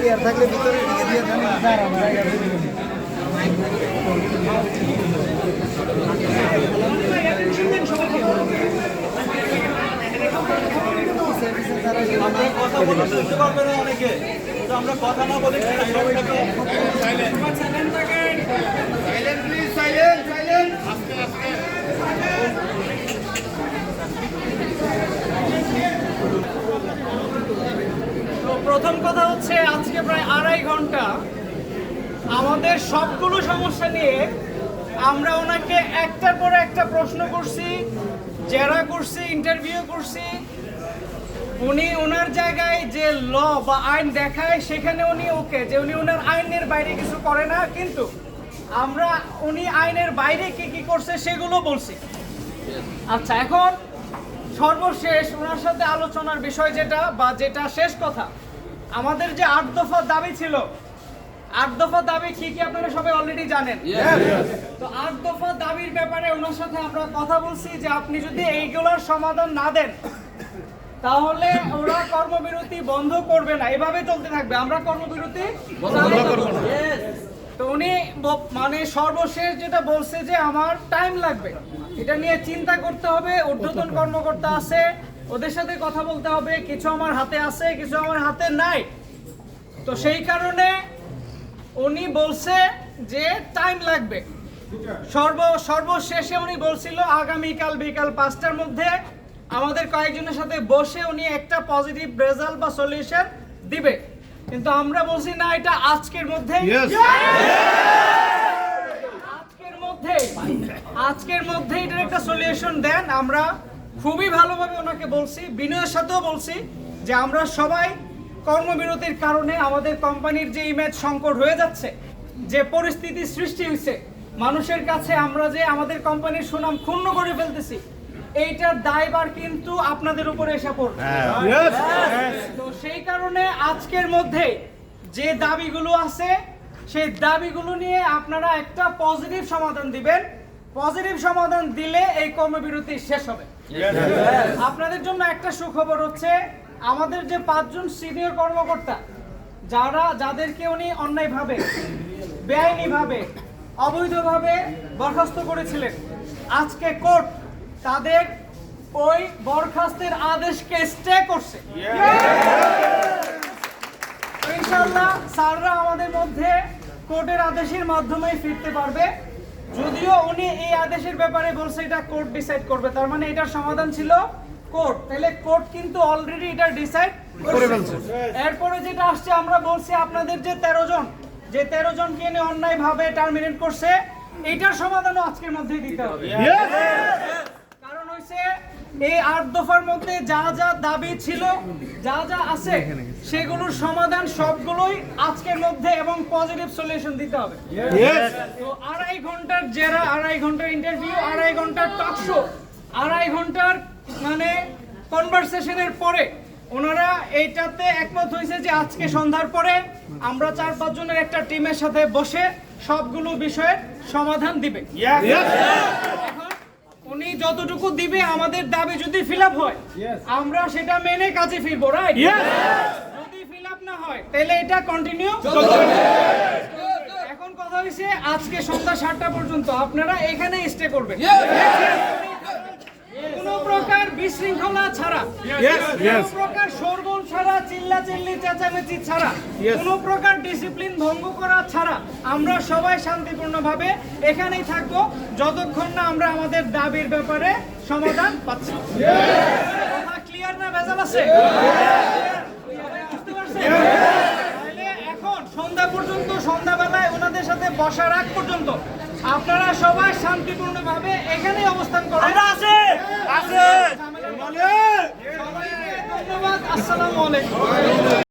Player থাকলে ভিতরে ঢুকে দিয়ে কথা বলে বুঝতে পারবে না অনেকে, তো আমরা কথা না বলে তো প্রথম কথা হচ্ছে, আজকে প্রায় 2.5 ঘন্টা আমাদের সবগুলো সমস্যা নিয়ে আমরা ওনাকে একটার পর একটা প্রশ্ন করছি, জেরা করছি, ইন্টারভিউ করছি। উনি ওনার জায়গায় যে ল বা আইন দেখায় সেখানে উনি ওকে, যে উনি ওনার আইনের বাইরে কিছু করে না, কিন্তু আমরা উনি আইনের বাইরে কি কি করছে সেগুলো বলছি। আচ্ছা, এখন সর্বশেষ ওনার সাথে আলোচনার বিষয় যেটা, বা যেটা শেষ কথা, আমাদের যে 8 দফা দাবি ছিল, 8 দফা দাবি কি কি আপনারা সবাই অলরেডি জানেন। তো 8 দফা দাবির ব্যাপারে ওনার সাথে আমরা কথা বলছি যে আপনি যদি এইগুলোর সমাধান না দেন তাহলে ওরা কর্মবিরতি বন্ধ করবে না, এভাবে চলতে থাকবে, আমরা কর্মবিরতি বন্ধ করব না। তো উনি মানে সর্বশেষ যেটা বলছে যে আমার টাইম লাগবে, এটা নিয়ে চিন্তা করতে হবে, ঊর্ধ্বতন কর্মকর্তা আছে, ওদের সাথে কথা বলতে হবে, কিছু আমার হাতে আছে, কিছু আমার হাতে নাই। তো সেই কারণে উনি বলছে যে টাইম লাগবে। সর্বশেষে উনি বলছিল আগামীকাল বিকাল 5টার মধ্যে আমাদের কয়েকজনের সাথে বসে উনি একটা পজিটিভ রেজাল্ট বা সলিউশন দিবে, কিন্তু আমরা বলছি না, এটা আজকের মধ্যে, আজকের মধ্যে এটার একটা সলিউশন দেন। আমরা খুবই ভালোভাবে ওনাকে বলছি, বিনয়ের সাথেও বলছি যে আমরা সবাই কর্মবিরতির কারণে আমাদের কোম্পানির যে ইমেজ সংকট হয়ে যাচ্ছে, যে পরিস্থিতি সৃষ্টি হয়েছে মানুষের কাছে, আমরা যে আমাদের কোম্পানির সুনাম ক্ষুণ্ণ করে ফেলতেছি, এইটার দায়ভার কিন্তু আপনাদের উপরে এসে পড়বে। তো সেই কারণে আজকের মধ্যে যে দাবিগুলো আছে সেই দাবিগুলো নিয়ে আপনারা একটা পজিটিভ সমাধান দিবেন। পজিটিভ সমাধান দিলে এই কর্মবিরতি শেষ হবে। আপনাদের জন্য একটা সুখবর হচ্ছে, আমাদের যে 5 জন সিনিয়র কর্মকর্তা যাদেরকে উনি অন্যায়ভাবে, বেআইনিভাবে, অবৈধভাবে বরখাস্ত করেছিলেন, আজকে কোর্ট তাদের ওই বরখাস্তের আদেশকে স্টে করছে। ইনশাআল্লাহ স্যাররা আমাদের মধ্যে কোর্টের আদেশের মাধ্যমে ফিরতে পারবে। যদিও উনি এই আদেশের ব্যাপারে বলছে এটা কোর্ট ডিসাইড করবে, তার মানে এটার সমাধান ছিল কোর্ট, তাহলে কোর্ট কিন্তু অলরেডি এটা ডিসাইড করে ফেলছে। এরপরে যেটা আসছে, আমরা বলছি আপনাদের যে 13 জনকে নিয়ে অন্যায়ভাবে টার্মিনেট করছে, এটার সমাধানও আজকের মধ্যেই দিতে হবে। কারণ হইছে এই 8 দফার মধ্যে যা যা দাবি ছিল, যা যা আছে, সেগুলোর সমাধান সবগুলোই আজকের মধ্যে এবং পজিটিভ সলিউশন দিতে হবে। তো 2.5 ঘন্টার জেরা, 2.5 ঘন্টার ইন্টারভিউ, 2.5 ঘন্টার টক শো, 2.5 ঘন্টার মানে কনভারসেশনের পরে ওনারা এইটাতে একমত হয়েছে যে আজকে সন্ধ্যার পরে আমরা 4-5 জনের একটা টিমের সাথে বসে সবগুলো বিষয়ের সমাধান দিবে। এখন উনি যতটুকু দিবে, আমাদের দাবি যদি ফিল আপ হয় আমরা সেটা মেনে কাজে ফিরবো, রাইট? যদি ফিল আপ না হয় তাহলে এটা কন্টিনিউ চলবে। এখন কথা হইছে, আজকে সন্ধ্যা 7টা পর্যন্ত আপনারা এখানে স্টে করবেন, কোনো প্রকার বিশৃঙ্খলা ছাড়া, কোনো প্রকার শোরগোল ছাড়া, চিল্লাচিল্লি চেঁচামেচি ছাড়া, কোনো প্রকার ডিসিপ্লিন ভঙ্গ করা ছাড়া আমরা সবাই শান্তিপূর্ণভাবে এখানেই থাকবো যতক্ষণ না আমরা আমাদের দাবির ব্যাপারে সমাধান পাচ্ছি। কথা ক্লিয়ার না? ভেজাল আছে? বুঝতে পারছেন? তাহলে এখন সন্ধ্যা পর্যন্ত, সন্ধ্যাবেলায় ওনাদের সাথে বসার আগ পর্যন্ত আপনারা সবাই শান্তিপূর্ণভাবে এখানেই অবস্থান করেন। ধন্যবাদ। আসসালামু আলাইকুম।